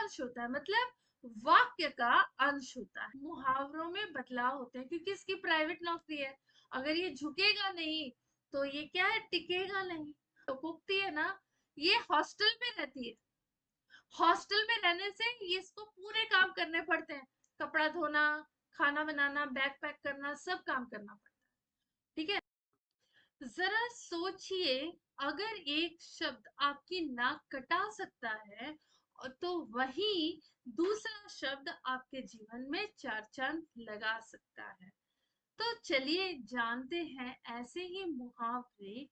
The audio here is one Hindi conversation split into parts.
अंश होता है, मतलब वाक्य का अंश होता है। मुहावरों में बदलाव होते हैं क्योंकि इसकी प्राइवेट नौकरी है। अगर ये झुकेगा नहीं तो ये क्या है, टिकेगा नहीं। तो कुकती है ना, ये हॉस्टल में रहती है। हॉस्टल में रहने से ये इसको पूरे काम करने पड़ते हैं, कपड़ा धोना, खाना बनाना, बैग पैक करना, सब काम करना पड़ता है। ठीक है, जरा सोचिए, अगर एक शब्द आपकी नाक कटा सकता है तो वही दूसरा शब्द आपके जीवन में चार चांद लगा सकता है। तो चलिए जानते हैं ऐसे ही मुहावरे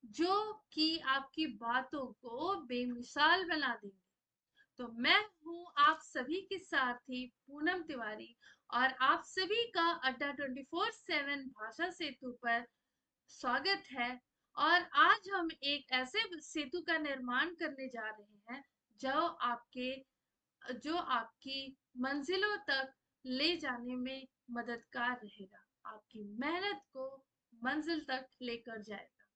जो कि आपकी बातों को बेमिसाल बना देंगे। तो मैं हूँ आप सभी की साथी पूनम तिवारी, और आप सभी का अड्डा 24/7 भाषा सेतु पर स्वागत है। और आज हम एक ऐसे सेतु का निर्माण करने जा रहे हैं जो आपकी मंजिलों तक ले जाने में मददगार रहेगा, आपकी मेहनत को मंजिल तक लेकर जाएगा।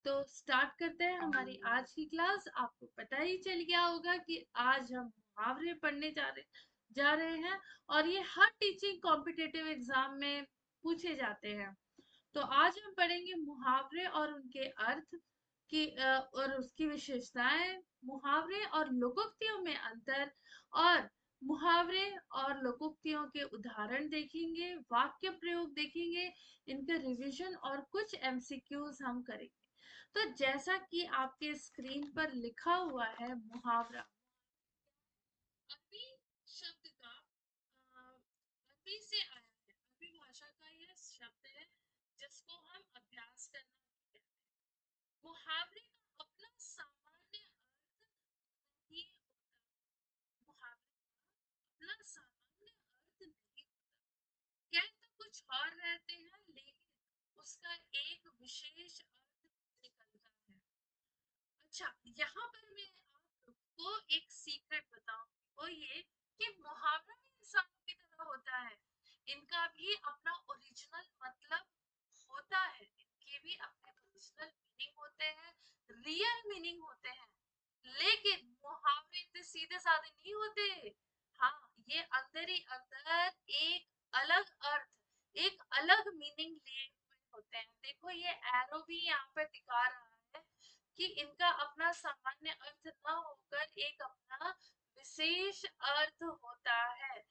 तो स्टार्ट करते हैं हमारी आज की क्लास। आपको पता ही चल गया होगा कि आज हम मुहावरे पढ़ने जा रहे हैं, और ये हर टीचिंग कॉम्पिटिटिव एग्जाम में पूछे जाते हैं। तो आज हम पढ़ेंगे मुहावरे और उनके अर्थ और उसकी विशेषताएं, मुहावरे और लोकोक्तियों में अंतर, और मुहावरे और लोकोक्तियों के उदाहरण देखेंगे, वाक्य प्रयोग देखेंगे, इनका रिवीजन और कुछ एमसीक्यूज हम करेंगे। तो जैसा कि आपके स्क्रीन पर लिखा हुआ है, मुहावरा अरबी शब्द का अरबी से आया है। अरबी भाषा का यह शब्द है जिसको हम अभ्यास करना कहते हैं। मुहावरे का अपना सामान्य अर्थ ही होता है। मुहावरे का अपना सामान्य अर्थ नहीं होता, कह तो कुछ और रहते हैं लेकिन उसका एक विशेष अर्थ निकलता है। अच्छा, यहाँ पर मैं आपको एक सीक्रेट बताऊंगी, वो ये कि मुहावरा भी इंसानों की तरह होता है। इनका भी अपना ओरिजिनल मतलब होता है, इनके भी अपने ओरिजिनल मीनिंग होते हैं, रियल मीनिंग होते हैं। लेकिन मुहावरे इतने सीधे साधे नहीं होते। हाँ, ये अंदर ही अंदर एक अलग अर्थ, एक अलग मीनिंग लिए हुए होते हैं। देखो ये एरो भी यहाँ पर दिखा रहा है कि इनका अपना सामान्य अर्थ न होकर एक अपना विशेष अर्थ होता है।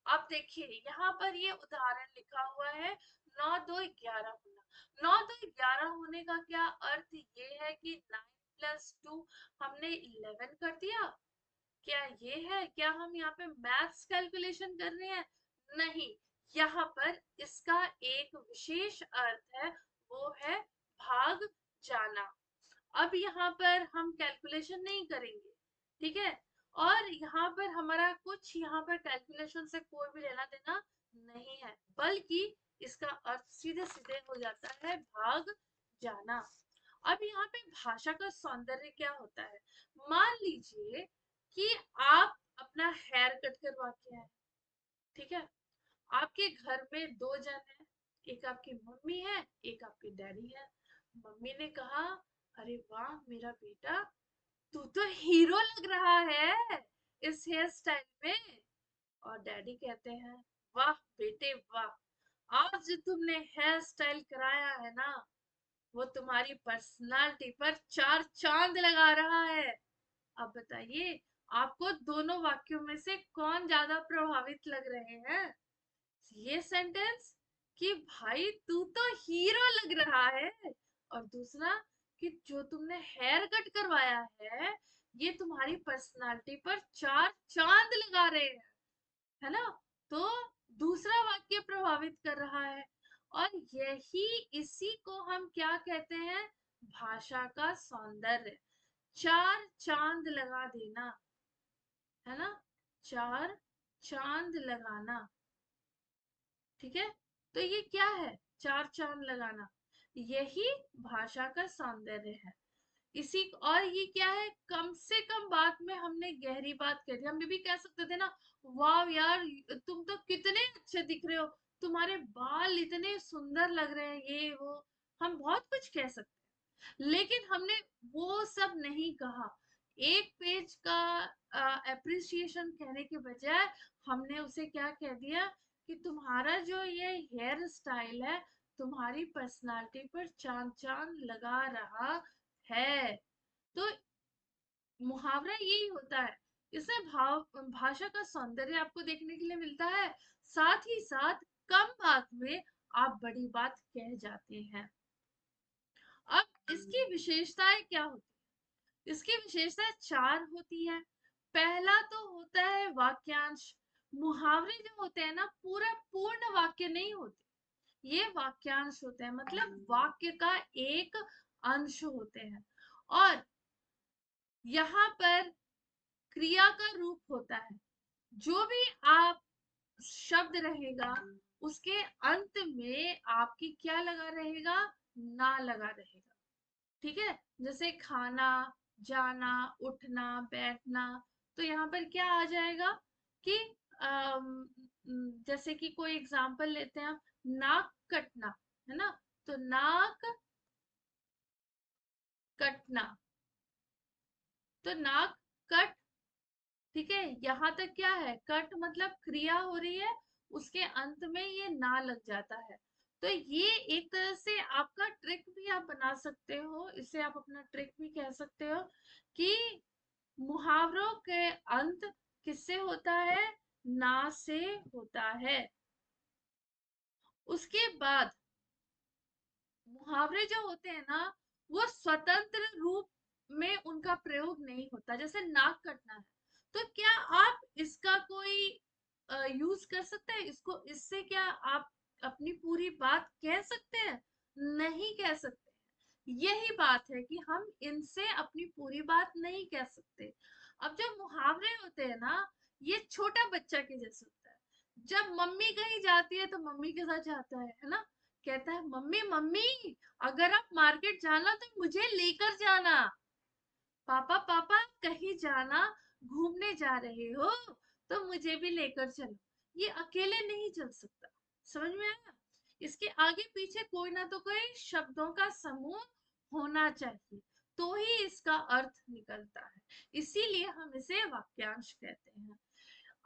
अब देखिए यहाँ पर ये उदाहरण लिखा हुआ है, 9 2 11 होना। 9 2 11 होने का क्या अर्थ ये है कि 9 + 2 हमने 11 कर दिया, क्या ये है? क्या हम यहाँ पे मैथ्स कैलकुलेशन कर रहे हैं? नहीं, यहाँ पर इसका एक विशेष अर्थ है, वो है भाग जाना। अब यहाँ पर हम कैलकुलेशन नहीं करेंगे, ठीक है, और यहाँ पर हमारा कुछ यहाँ पर कैलकुलेशन से कोई भी लेना देना नहीं है, बल्कि इसका अर्थ सीधे सीधे हो जाता है भाग जाना। अब यहाँ पे भाषा का सौंदर्य क्या होता है? मान लीजिए कि आप अपना हेयर कट करवा के आए, ठीक है, आपके घर में दो जन हैं, एक आपकी मम्मी है, एक आपके डैडी है। मम्मी ने कहा, अरे वाह मेरा बेटा, तू तो हीरो लग रहा है इस हेयर स्टाइल में। और डैडी कहते हैं, वाह बेटे वाह, आज जो तुमने हेयर स्टाइल कराया है ना, वो तुम्हारी पर्सनालिटी पर चार चांद लगा रहा है। अब बताइए, आपको दोनों वाक्यों में से कौन ज्यादा प्रभावित लग रहे हैं? ये सेंटेंस कि भाई तू तो हीरो लग रहा है, और दूसरा कि जो तुमने हेयर कट करवाया है ये तुम्हारी पर्सनालिटी पर चार चांद लगा रहे हैं, है ना? तो दूसरा वाक्य प्रभावित कर रहा है, और यही इसी को हम क्या कहते हैं? भाषा का सौंदर्य, चार चांद लगा देना, है ना? चार चांद लगाना, ठीक है। तो ये क्या है? चार चांद लगाना, यही भाषा का सौंदर्य है। इसी और ये क्या है? कम से कम बात में हमने गहरी बात कर दी। हम ये भी कह सकते थे ना, वाह यार तुम तो कितने अच्छे दिख रहे हो, तुम्हारे बाल इतने सुंदर लग रहे हैं, ये वो, हम बहुत कुछ कह सकते हैं। लेकिन हमने वो सब नहीं कहा, एक पेज का अप्रिसिएशन कहने के बजाय हमने उसे क्या कह दिया कि तुम्हारा जो ये हेयर स्टाइल है तुम्हारी पर्सनालिटी पर चांद चांद लगा रहा है। तो मुहावरा यही होता है। इसमें भाषा का सौंदर्य आपको देखने के लिए मिलता है, साथ ही साथ कम बात में आप बड़ी बात कह जाते हैं। अब इसकी विशेषताएं क्या होती है? इसकी विशेषताएं चार होती है। पहला तो होता है वाक्यांश। मुहावरे जो होते हैं ना पूरा पूर्ण वाक्य नहीं होते, ये वाक्यांश होते हैं, मतलब वाक्य का एक अंश होते हैं। और यहाँ पर क्रिया का रूप होता है। जो भी आप शब्द रहेगा उसके अंत में आपकी क्या लगा रहेगा, ना लगा रहेगा। ठीक है, जैसे खाना, जाना, उठना, बैठना, तो यहाँ पर क्या आ जाएगा कि जैसे कि कोई एग्जांपल लेते हैं, नाक कटना, है ना, तो नाक कटना, तो नाक कट। ठीक है, यहाँ तक क्या है, कट मतलब क्रिया हो रही है, उसके अंत में ये ना लग जाता है। तो ये एक तरह से आपका ट्रिक भी आप बना सकते हो, इसे आप अपना ट्रिक भी कह सकते हो कि मुहावरों के अंत किससे होता है, ना से होता है। उसके बाद मुहावरे जो होते हैं ना वो स्वतंत्र रूप में उनका प्रयोग नहीं होता। जैसे नाक कटना है, तो क्या आप इसका कोई यूज कर सकते हैं, इसको इससे क्या आप अपनी पूरी बात कह सकते हैं, नहीं कह सकते। यही बात है कि हम इनसे अपनी पूरी बात नहीं कह सकते। अब जो मुहावरे होते हैं ना ये छोटा बच्चा के जैसे होता है। जब मम्मी कहीं जाती है तो मम्मी के साथ जाता है ना, कहता है मम्मी मम्मी अगर आप मार्केट जाना तो मुझे लेकर जाना। पापा पापा कहीं जाना, घूमने जा रहे हो तो मुझे भी लेकर चलो। ये अकेले नहीं चल सकता। समझ में आया? इसके आगे पीछे कोई ना तो कोई शब्दों का समूह होना चाहिए, तो ही इसका अर्थ निकलता है। इसीलिए हम इसे वाक्यांश कहते हैं।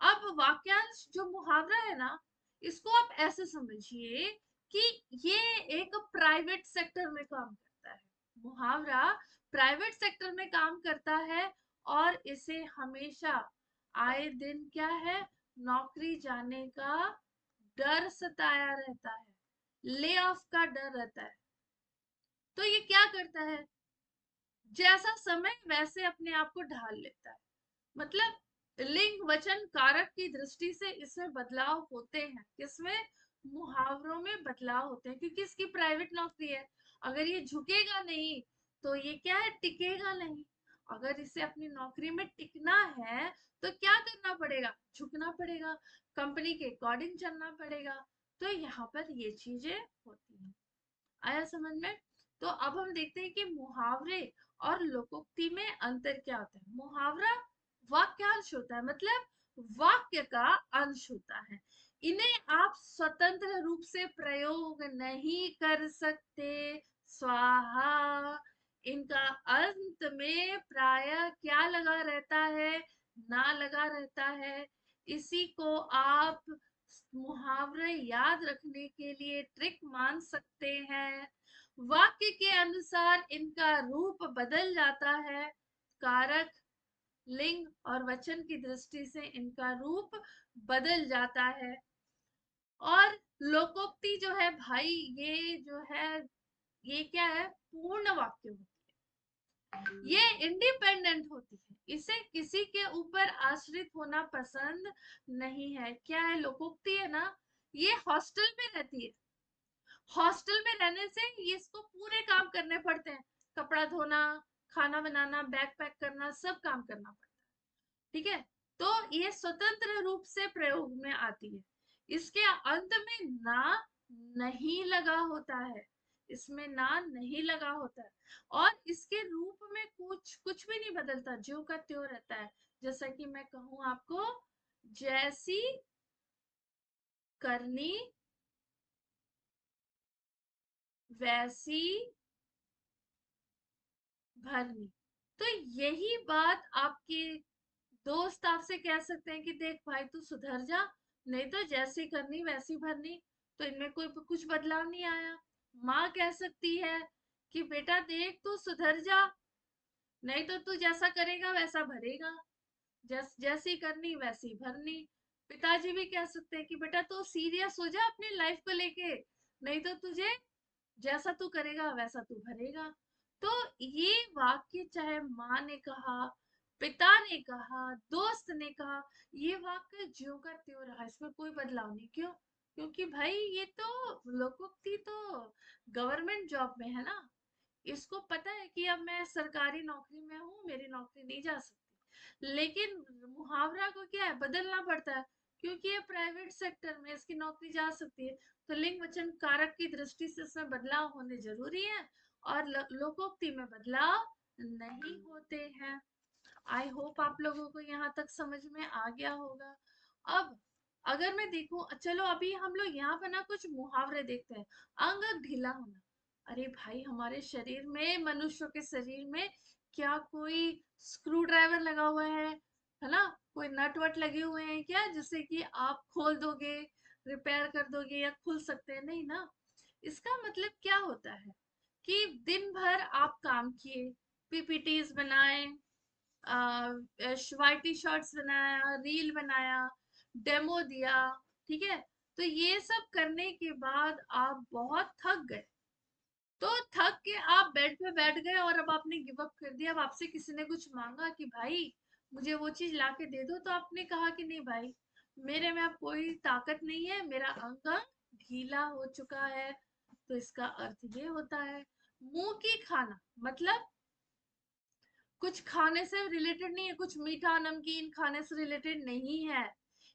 अब वाक्यांश जो मुहावरा है ना इसको आप ऐसे समझिए कि ये एक प्राइवेट सेक्टर में काम करता है। मुहावरा प्राइवेट सेक्टर में काम करता है और इसे हमेशा आए दिन क्या है, नौकरी जाने का डर सताया रहता है, ले ऑफ का डर रहता है। तो ये क्या करता है, जैसा समय वैसे अपने आप को ढाल लेता है। मतलब लिंग वचन कारक की दृष्टि से इसमें बदलाव होते हैं। किसमें, मुहावरों में बदलाव होते हैं, क्योंकि इसकी प्राइवेट नौकरी है। अगर ये झुकेगा नहीं तो ये क्या है, टिकेगा नहीं। अगर इसे अपनी नौकरी में टिकना है तो क्या करना पड़ेगा, झुकना पड़ेगा, कंपनी के अकॉर्डिंग चलना पड़ेगा। तो यहाँ पर ये चीजें होती हैं। आया समझ में? तो अब हम देखते हैं कि मुहावरे और लोकोक्ति में अंतर क्या होता है। मुहावरा वाक्यांश होता है, मतलब वाक्य का अंश होता है। इन्हें आप स्वतंत्र रूप से प्रयोग नहीं कर सकते। स्वाहा। इनका अंत में प्रायः क्या लगा रहता है, ना लगा रहता है। इसी को आप मुहावरे याद रखने के लिए ट्रिक मान सकते हैं। वाक्य के अनुसार इनका रूप बदल जाता है, कारक, लिंग और वचन की दृष्टि से इनका रूप बदल जाता है। और लोकोक्ति जो है भाई, ये जो है ये क्या है, पूर्ण वाक्य होती है, ये इंडिपेंडेंट होती है, इसे किसी के ऊपर आश्रित होना पसंद नहीं है। क्या है, लोकोक्ति है ना, ये हॉस्टल में रहती है। हॉस्टल में रहने से ये इसको पूरे काम करने पड़ते हैं, कपड़ा धोना, खाना बनाना, बैग पैक करना, सब काम करना पड़ता है। ठीक है, तो ये स्वतंत्र रूप से प्रयोग में आती है। इसके अंत में ना नहीं लगा होता है, इसमें ना नहीं लगा होता है। और इसके रूप में कुछ कुछ भी नहीं बदलता, ज्यों का त्यों रहता है। जैसा कि मैं कहूं आपको, जैसी करनी वैसी भरनी। तो यही बात आपके दोस्त आपसे कह सकते हैं कि देख भाई तू सुधर जा, नहीं तो जैसी करनी वैसी भरनी, तो इनमें कोई कुछ बदलाव नहीं आया। माँ कह सकती है कि बेटा देख तू सुधर जा, नहीं तो तू जैसा करेगा वैसा भरेगा, जैसी करनी वैसी भरनी। पिताजी भी कह सकते हैं कि बेटा तू सीरियस हो जा अपनी लाइफ को लेके, नहीं तो तुझे जैसा तू करेगा वैसा तू भरेगा। तो ये वाक्य चाहे माँ ने कहा, पिता ने कहा, दोस्त ने कहा, ये वाक्य ज्यों का त्यों रहा, इसमें कोई बदलाव नहीं। क्यों? क्योंकि भाई ये तो लोकोक्ति तो गवर्नमेंट जॉब में है ना, इसको पता है कि अब मैं सरकारी नौकरी में हूँ, मेरी नौकरी नहीं जा सकती। लेकिन मुहावरा को क्या है, बदलना पड़ता है, क्योंकि ये प्राइवेट सेक्टर में इसकी नौकरी जा सकती है। तो लिंग वचन कारक की दृष्टि से इसमें बदलाव होने जरूरी है, और लोकोक्ति में बदलाव नहीं होते हैं। आई होप आप लोगों को यहाँ तक समझ में आ गया होगा। अब अगर मैं देखूं, चलो अभी हम लोग यहाँ पर ना कुछ मुहावरे देखते हैं। अंग ढीला होना, अरे भाई हमारे शरीर में, मनुष्य के शरीर में क्या कोई स्क्रू ड्राइवर लगा हुआ है ना? कोई नट वट लगे हुए हैं क्या, जिससे कि आप खोल दोगे, रिपेयर कर दोगे या खुल सकते हैं? नहीं ना। इसका मतलब क्या होता है कि दिन भर आप काम किए, पीपीटीज बनाए, वाइटी शॉर्ट्स बनाया, रील बनाया, डेमो दिया, ठीक है? तो ये सब करने के बाद आप बहुत थक गए, तो थक के आप बेड पे बैठ गए और अब आपने गिव अप कर दिया। अब आपसे किसी ने कुछ मांगा कि भाई मुझे वो चीज ला के दे दो, तो आपने कहा कि नहीं भाई, मेरे में अब कोई ताकत नहीं है, मेरा अंग ढीला हो चुका है। तो इसका अर्थ ये होता है, मुंह की खाना मतलब कुछ खाने से रिलेटेड नहीं है, कुछ मीठा नमकीन खाने से रिलेटेड नहीं है।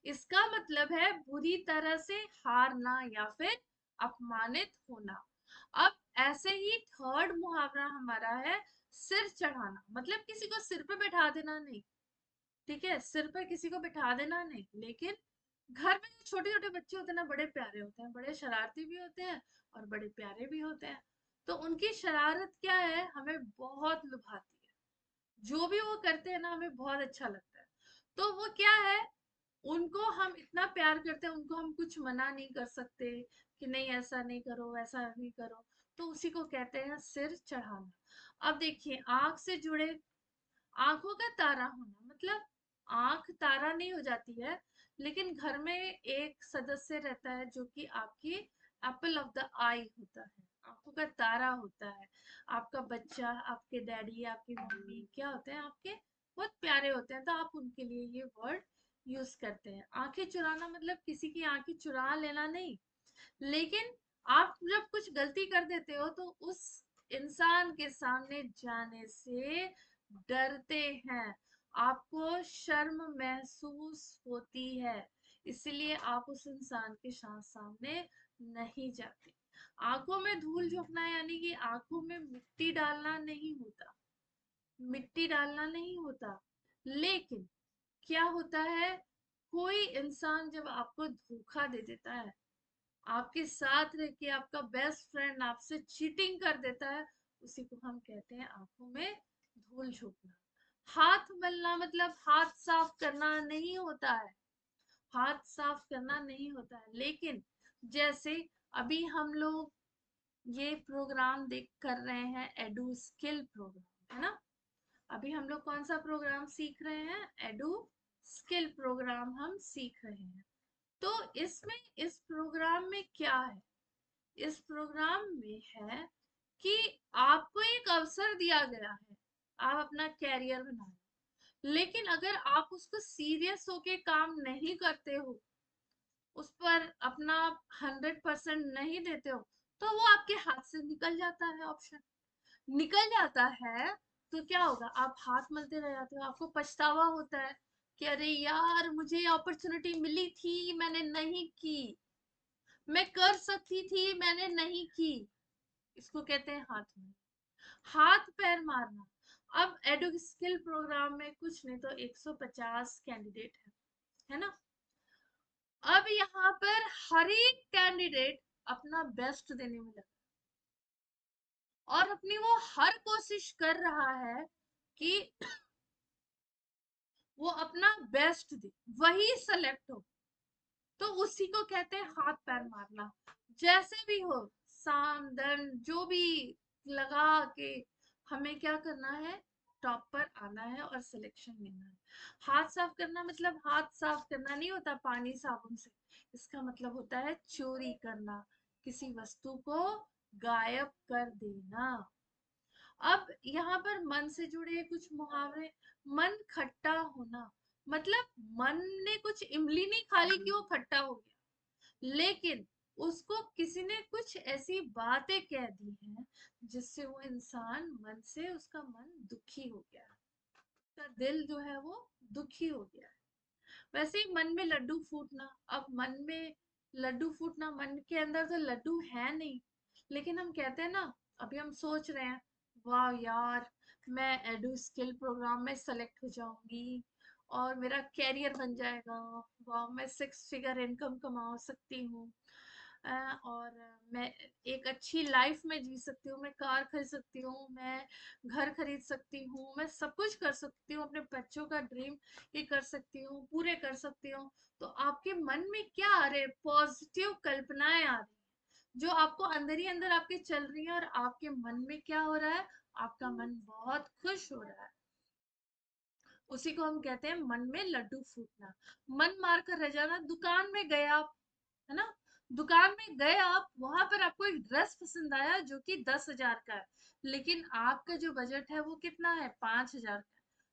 इसका मतलब है बुरी तरह से हारना या फिर अपमानित होना। अब ऐसे ही थर्ड मुहावरा हमारा है सिर चढ़ाना, मतलब किसी को सिर पे बैठा देना नहीं, ठीक है? सिर पे किसी को बैठा देना नहीं। लेकिन घर में जो छोटे छोटे बच्चे होते हैं ना, बड़े प्यारे होते हैं, बड़े शरारती भी होते हैं और बड़े प्यारे भी होते हैं। तो उनकी शरारत क्या है, हमें बहुत लुभाती है। जो भी वो करते हैं ना, हमें बहुत अच्छा लगता है। तो वो क्या है, उनको हम इतना प्यार करते हैं, उनको हम कुछ मना नहीं कर सकते कि नहीं ऐसा नहीं करो, वैसा नहीं करो। तो उसी को कहते हैं सिर चढ़ाना। अब देखिए, आंख से जुड़े, आंखों का तारा होना मतलब आंख तारा नहीं हो जाती है, लेकिन घर में एक सदस्य रहता है जो कि आपकी एप्पल ऑफ द आई होता है, आंखों का तारा होता है। आपका बच्चा, आपके डैडी, आपकी मम्मी क्या होते हैं, आपके बहुत प्यारे होते हैं, तो आप उनके लिए ये वर्ड यूज करते हैं। आंखें चुराना मतलब किसी की आंखें चुरा लेना नहीं, लेकिन आप जब कुछ गलती कर देते हो तो उस इंसान के सामने जाने से डरते हैं, आपको शर्म महसूस होती है, इसलिए आप उस इंसान के सामने नहीं जाते। आंखों में धूल झोंकना यानी कि आंखों में मिट्टी डालना नहीं होता, मिट्टी डालना नहीं होता। लेकिन क्या होता है, कोई इंसान जब आपको धोखा दे देता है, आपके साथ रह के आपका बेस्ट फ्रेंड आपसे चीटिंग कर देता है, उसी को हम कहते हैं आंखों में धूल झोंकना। हाथ मलना मतलब हाथ साफ करना नहीं होता है, हाथ साफ करना नहीं होता है। लेकिन जैसे अभी हम लोग ये प्रोग्राम देख कर रहे हैं, एडू स्किल प्रोग्राम है ना, अभी हम लोग कौन सा प्रोग्राम सीख रहे हैं, एडू स्किल प्रोग्राम हम सीख रहे हैं। तो इसमें, इस प्रोग्राम में क्या है, इस प्रोग्राम में है कि आपको एक अवसर दिया गया है, आप अपना कैरियर बनाओ, लेकिन अगर आप उसको सीरियस होके काम नहीं करते हो, उस पर अपना 100% नहीं देते हो, तो वो आपके हाथ से निकल जाता है, ऑप्शन निकल जाता है। तो क्या होगा, आप हाथ मलते रह जाते हो, आपको पछतावा होता है कि अरे यार मुझे ये अपॉर्चुनिटी मिली थी, मैंने नहीं की, मैं कर सकती थी, मैंने नहीं की। इसको कहते हैं हाथ में, हाथ पैर मारना। अब एडु स्किल प्रोग्राम में कुछ नहीं तो 150 कैंडिडेट है ना? अब यहाँ पर हर एक कैंडिडेट अपना बेस्ट देने में लगा और अपनी वो हर कोशिश कर रहा है कि वो अपना बेस्ट दे, वही सेलेक्ट हो, तो उसी को कहते हैं हाथ पैर मारना। जैसे भी हो, साम दन जो भी लगा के हमें क्या करना है, टॉप पर आना है और सिलेक्शन लेना है। हाथ साफ करना मतलब हाथ साफ करना नहीं होता पानी साबुन से, इसका मतलब होता है चोरी करना, किसी वस्तु को गायब कर देना। अब यहाँ पर मन से जुड़े कुछ मुहावरे। मन खट्टा होना, मतलब मन ने कुछ इमली नहीं खा ली कि वो खट्टा हो गया, लेकिन उसको किसी ने कुछ ऐसी बातें कह दी हैं जिससे वो इंसान मन से, उसका मन दुखी हो गया है, उसका दिल जो है वो दुखी हो गया है। वैसे ही मन में लड्डू फूटना। अब मन में लड्डू फूटना, मन के अंदर तो लड्डू है नहीं, लेकिन हम कहते हैं ना, अभी हम सोच रहे हैं, वाह यार, मैं एडू स्किल प्रोग्राम में सेलेक्ट हो जाऊंगी और मेरा कैरियर बन जाएगा, वाह मैं 6 फिगर इनकम कमा सकती हूँ, और मैं एक अच्छी लाइफ में जी सकती हूँ, मैं कार खरीद सकती हूँ, मैं घर खरीद सकती हूँ, मैं सब कुछ कर सकती हूँ, अपने बच्चों का ड्रीम ये कर सकती हूँ, पूरे कर सकती हूँ। तो आपके मन में क्या आ रहे, पॉजिटिव कल्पनाएं आ रही हैं जो आपको अंदर ही अंदर आपके चल रही हैं, और आपके मन में क्या हो रहा है, आपका मन बहुत खुश हो रहा है। उसी को हम कहते हैं मन में लड्डू फूटना। मन मार कर रह जाना। दुकान में गए आप, है ना, दुकान में गए आप, वहां पर आपको एक ड्रेस पसंद आया जो कि 10,000 का है, लेकिन आपका जो बजट है वो कितना है, 5,000 का है।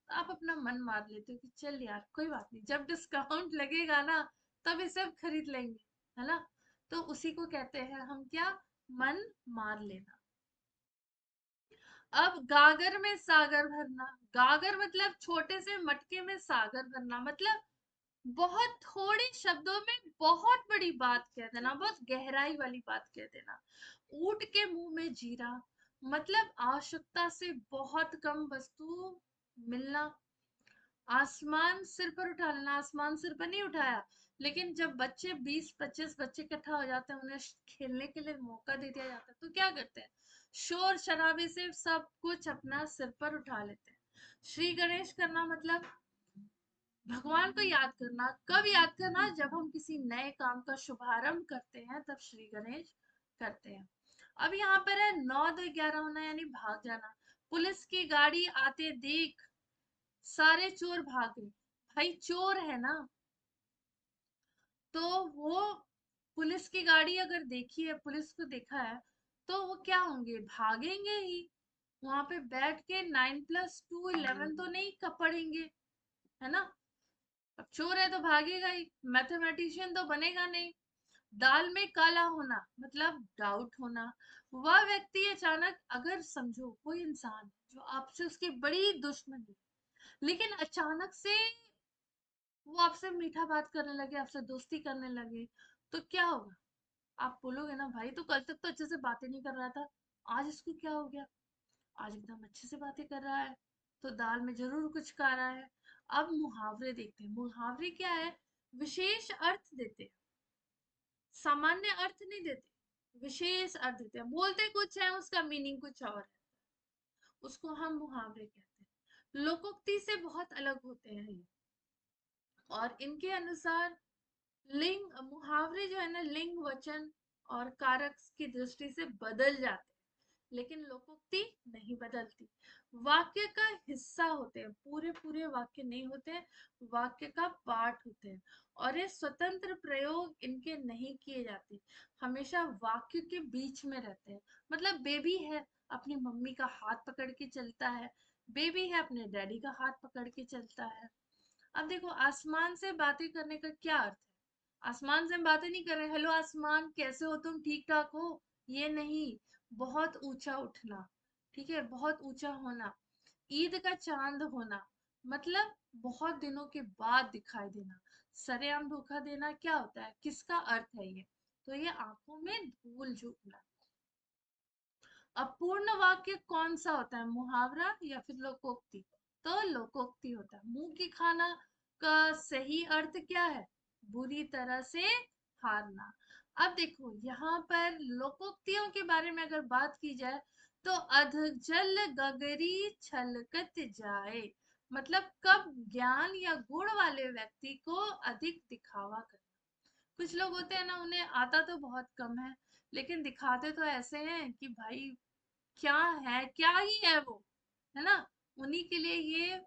तो आप अपना मन मार लेते हो कि चल यार कोई बात नहीं, जब डिस्काउंट लगेगा ना तब इसे सब खरीद लेंगे, है ना। तो उसी को कहते हैं हम क्या, मन मार लेना। अब गागर में सागर भरना। गागर मतलब छोटे से मटके में सागर भरना, मतलब बहुत थोड़े शब्दों में बहुत बड़ी बात कह देना, बहुत गहराई वाली बात कह देना। ऊंट के मुंह में जीरा, मतलब आवश्यकता से बहुत कम वस्तु मिलना। आसमान सिर पर उठा लेना, आसमान सिर पर नहीं उठाया, लेकिन जब बच्चे 20-25 बच्चे इकट्ठा हो जाते हैं, उन्हें खेलने के लिए मौका दे दिया जाता है, तो क्या करते हैं, शोर शराबे से सब कुछ अपना सिर पर उठा लेते हैं। श्री गणेश करना मतलब भगवान को याद करना। कब याद करना, जब हम किसी नए काम का शुभारंभ करते हैं तब श्री गणेश करते हैं। अब यहाँ पर है 9 2 11 होना, यानी भाग जाना। पुलिस की गाड़ी आते देख सारे चोर भागे। भाई चोर है ना, तो वो पुलिस की गाड़ी अगर देखी है, पुलिस को देखा है, तो वो क्या होंगे, भागेंगे ही। वहां पे बैठ के 9+2 11 तो नहीं पढ़ेंगे, है ना। अब चोर है तो भागेगा ही, मैथमेटिशियन तो बनेगा नहीं। दाल में काला होना मतलब डाउट होना। वह व्यक्ति अचानक, अगर समझो कोई इंसान है जो आपसे, उसकी बड़ी दुश्मनी, लेकिन अचानक से वो आपसे मीठा बात करने लगे, आपसे दोस्ती करने लगे, तो क्या होगा, आप बोलोगे ना, भाई तो कल तक तो अच्छे से बातें नहीं कर रहा था, आज इसको क्या हो गया, आज एकदम अच्छे से बातें कर रहा है, तो दाल में जरूर कुछ काला है। अब मुहावरे देखते हैं। मुहावरे क्या है, विशेष अर्थ देते हैं, सामान्य अर्थ नहीं देते, विशेष अर्थ देते हैं। बोलते कुछ है, उसका मीनिंग कुछ और है, उसको हम मुहावरे कहते हैं। लोकोक्ति से बहुत अलग होते हैं ये, और इनके अनुसार लिंग, मुहावरे जो है ना, लिंग वचन और कारक की दृष्टि से बदल जाते हैं, लेकिन लोकोक्ति नहीं बदलती। वाक्य का हिस्सा होते हैं, पूरे पूरे वाक्य नहीं होते हैं, वाक्य का पार्ट होते हैं, और ये स्वतंत्र प्रयोग इनके नहीं किए जाते, हमेशा वाक्य के बीच में रहते हैं। मतलब बेबी है, अपनी मम्मी का हाथ पकड़ के चलता है, बेबी है, अपने डैडी का हाथ पकड़ के चलता है। अब देखो, आसमान से बातें करने का क्या अर्थ है, आसमान से हम बातें नहीं कर रहे, हेलो आसमान कैसे हो तुम, ठीक ठाक हो, ये नहीं। बहुत ऊंचा उठना, ठीक है, बहुत ऊंचा होना। ईद का चांद होना, मतलब बहुत दिनों के बाद दिखाई देना। सरेआम धोखा देना क्या होता है, किसका अर्थ है ये, तो ये आंखों में धूल झोंकना। अपूर्ण वाक्य कौन सा होता है, मुहावरा या फिर लोकोक्ति, तो लोकोक्ति होता है। मुंह की खाना का सही अर्थ क्या है, बुरी तरह से हारना। अब देखो यहाँ पर लोकोक्तियों के बारे में अगर बात की जाए, तो अध जल गगरी छलकत जाए, मतलब कब ज्ञान या गुण वाले व्यक्ति को अधिक दिखावा करना। कुछ लोग होते हैं ना, उन्हें आता तो बहुत कम है, लेकिन दिखाते तो ऐसे हैं कि भाई क्या है, क्या ही है वो, है ना। उन्हीं के लिए ये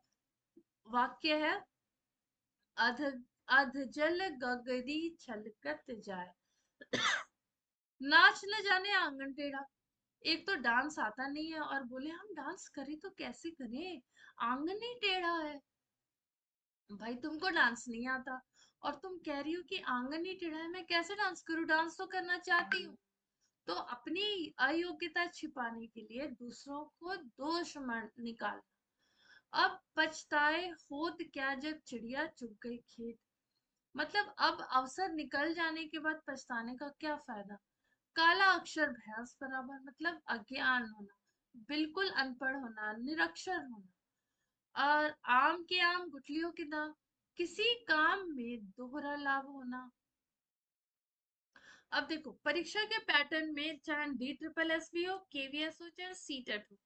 वाक्य है, अध अध जल गगरी छलकत जाए। नाच न जाने आंगन टेढ़ा। एक तो डांस आता नहीं है और बोले हम डांस करें तो कैसे करें, आंगन ही टेढ़ा है। भाई तुमको डांस नहीं आता और तुम कह रही हो कि आंगन ही टेढ़ा है, मैं कैसे डांस करूं, डांस तो करना चाहती हूँ। तो अपनी अयोग्यता छिपाने के लिए दूसरों को दोष निकालना। अब पछताए होत क्या जब चिड़िया चुग गई खेत, मतलब अब अवसर निकल जाने के बाद पछताने का क्या फायदा। काला अक्षर भैंस बराबर, मतलब अज्ञान होना, बिल्कुल अनपढ़ होना, निरक्षर होना। और आम के आम गुठलियों की दाम, किसी काम में दोहरा लाभ होना। अब देखो परीक्षा के पैटर्न में, चाहे डी ट्रिपल एस बी हो, केवीएस हो, चाहे सीटेट हो,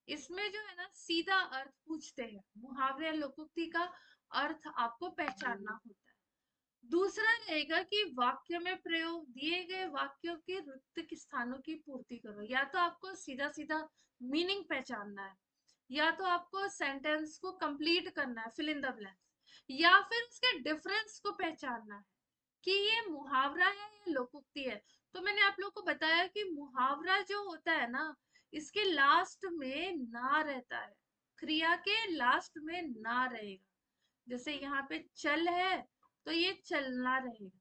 इसमें जो है ना सीधा अर्थ पूछते हैं, मुहावरे लोकोक्ति का अर्थ आपको पहचानना होता है। दूसरा रहेगा कि वाक्य में प्रयोग, दिए गए वाक्यों के रिक्त स्थानों की पूर्ति करो। या तो आपको सीधा सीधा मीनिंग पहचानना है, या तो आपको सेंटेंस को कंप्लीट करना है, फिल इन द ब्लैंक्स, या फिर उसके डिफरेंस को पहचानना है कि ये मुहावरा है या लोकोक्ति है। तो मैंने आप लोगों को बताया कि मुहावरा जो होता है ना, इसके लास्ट में ना रहता है, क्रिया के लास्ट में ना रहेगा। जैसे यहाँ पे चल है तो ये चलना रहेगा।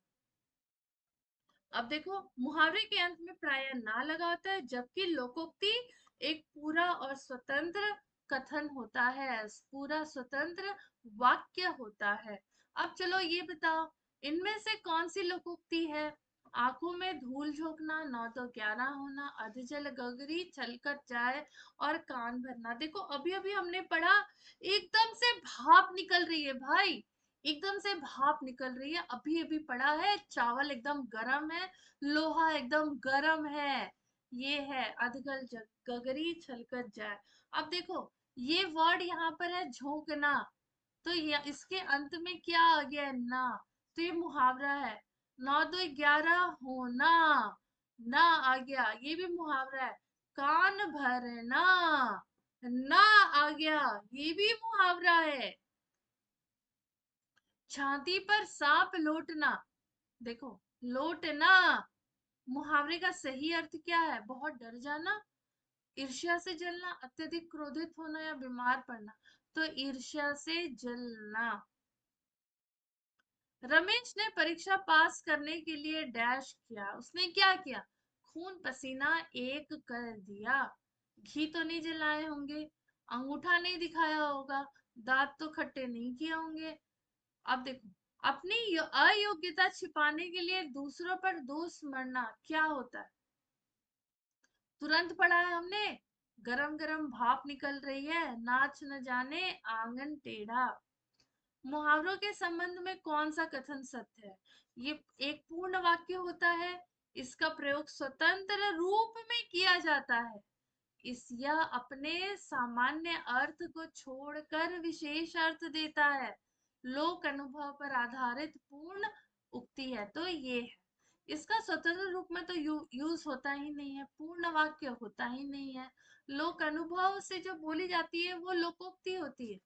अब देखो मुहावरे के अंत में प्राय ना लगा होता है, जबकि लोकोक्ति एक पूरा और स्वतंत्र कथन होता है, पूरा स्वतंत्र वाक्य होता है। अब चलो ये बताओ, इनमें से कौन सी लोकोक्ति है। आंखों में धूल झोंकना, 9 तो 11 होना, अधजल गगरी छलकत जाए, और कान भरना। देखो अभी अभी हमने पढ़ा, एकदम से भाप निकल रही है भाई, एकदम से भाप निकल रही है। अभी अभी पड़ा है, चावल एकदम गरम है, लोहा एकदम गरम है। ये है अधगल गगरी छलकत जाए। अब देखो ये वर्ड यहाँ पर है झोंकना, तो ये इसके अंत में क्या आ गया है, ना। तो ये मुहावरा है। 9 2 11 होना, ना आ गया, ये भी मुहावरा है। कान भरना, ना आ गया, ये भी मुहावरा है। छाती पर सांप लोटना, देखो लोटना, मुहावरे का सही अर्थ क्या है, बहुत डर जाना, ईर्ष्या से जलना, अत्यधिक क्रोधित होना, या बीमार पड़ना। तो ईर्ष्या से जलना। रमेश ने परीक्षा पास करने के लिए डैश किया, उसने क्या किया, खून पसीना एक कर दिया। घी तो नहीं जलाए होंगे, अंगूठा नहीं दिखाया होगा, दांत तो खट्टे नहीं किए होंगे। अब देखो अपनी अयोग्यता छिपाने के लिए दूसरों पर दोष मढ़ना क्या होता है। तुरंत पढ़ा है हमने, गरम गरम भाप निकल रही है, नाच न जाने आंगन टेढ़ा। मुहावरों के संबंध में कौन सा कथन सत्य है। ये एक पूर्ण वाक्य होता है, इसका प्रयोग स्वतंत्र रूप में किया जाता है, इस यह अपने सामान्य अर्थ को छोड़कर विशेष अर्थ देता है, लोक अनुभव पर आधारित पूर्ण उक्ति है। तो ये है, इसका स्वतंत्र रूप में तो यूज होता ही नहीं है, पूर्ण वाक्य होता ही नहीं है। लोक अनुभव से जो बोली जाती है वो लोकोक्ति होती है।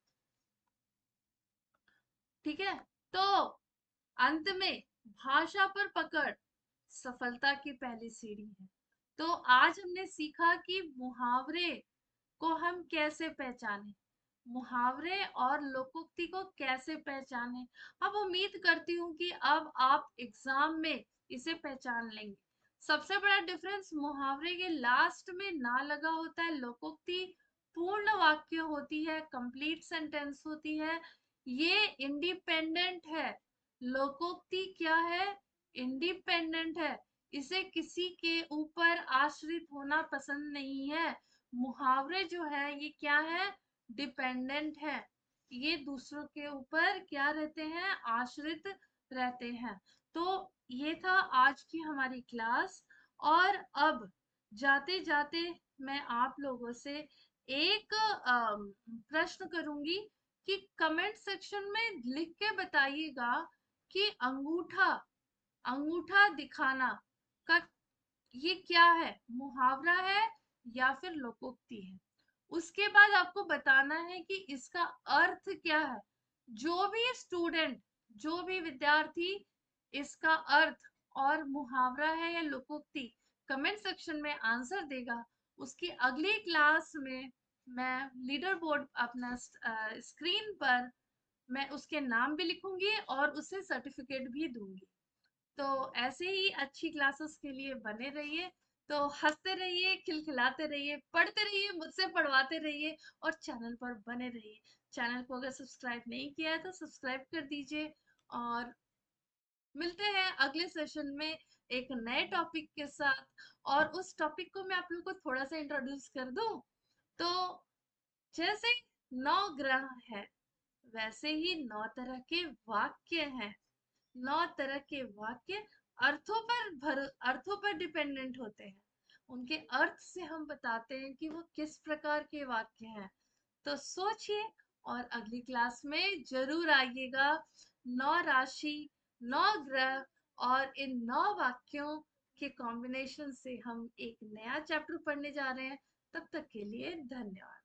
ठीक है, तो अंत में भाषा पर पकड़ सफलता की पहली सीढ़ी है। तो आज हमने सीखा कि मुहावरे को हम कैसे पहचाने, मुहावरे और लोकोक्ति को कैसे पहचाने। अब उम्मीद करती हूँ कि अब आप एग्जाम में इसे पहचान लेंगे। सबसे बड़ा डिफरेंस, मुहावरे के लास्ट में ना लगा होता है, लोकोक्ति पूर्ण वाक्य होती है, कंप्लीट सेंटेंस होती है, ये इंडिपेंडेंट है। लोकोक्ति क्या है, इंडिपेंडेंट है, इसे किसी के ऊपर आश्रित होना पसंद नहीं है। मुहावरे जो है ये क्या है, डिपेंडेंट है, ये दूसरों के ऊपर क्या रहते हैं, आश्रित रहते हैं। तो ये था आज की हमारी क्लास। और अब जाते जाते मैं आप लोगों से एक प्रश्न करूंगी कि कमेंट सेक्शन में लिख के बताइएगा कि अंगूठा अंगूठा दिखाना का ये क्या है, मुहावरा है या फिर लोकोक्ति है। उसके बाद आपको बताना है कि इसका अर्थ क्या है। जो भी स्टूडेंट, जो भी विद्यार्थी इसका अर्थ और मुहावरा है या लोकोक्ति कमेंट सेक्शन में आंसर देगा, उसकी अगली क्लास में मैं लीडर बोर्ड अपना स्क्रीन पर मैं उसके नाम भी लिखूंगी और उसे सर्टिफिकेट भी दूंगी। तो ऐसे ही अच्छी क्लासेस के लिए बने रहिए। तो हंसते रहिए, खिलखिलाते रहिए, पढ़ते रहिए, मुझसे पढ़वाते रहिए और चैनल पर बने रहिए। चैनल को अगर सब्सक्राइब नहीं किया है तो सब्सक्राइब कर दीजिए। और मिलते हैं अगले सेशन में एक नए टॉपिक के साथ। और उस टॉपिक को मैं आप लोग को थोड़ा सा इंट्रोड्यूस कर दूं तो जैसे 9 ग्रह है, वैसे ही 9 तरह के वाक्य हैं। 9 तरह के वाक्य अर्थों पर डिपेंडेंट होते हैं। उनके अर्थ से हम बताते हैं कि वो किस प्रकार के वाक्य हैं। तो सोचिए और अगली क्लास में जरूर आइएगा। 9 राशि, 9 ग्रह और इन 9 वाक्यों के कॉम्बिनेशन से हम एक नया चैप्टर पढ़ने जा रहे हैं। तब तक के लिए धन्यवाद।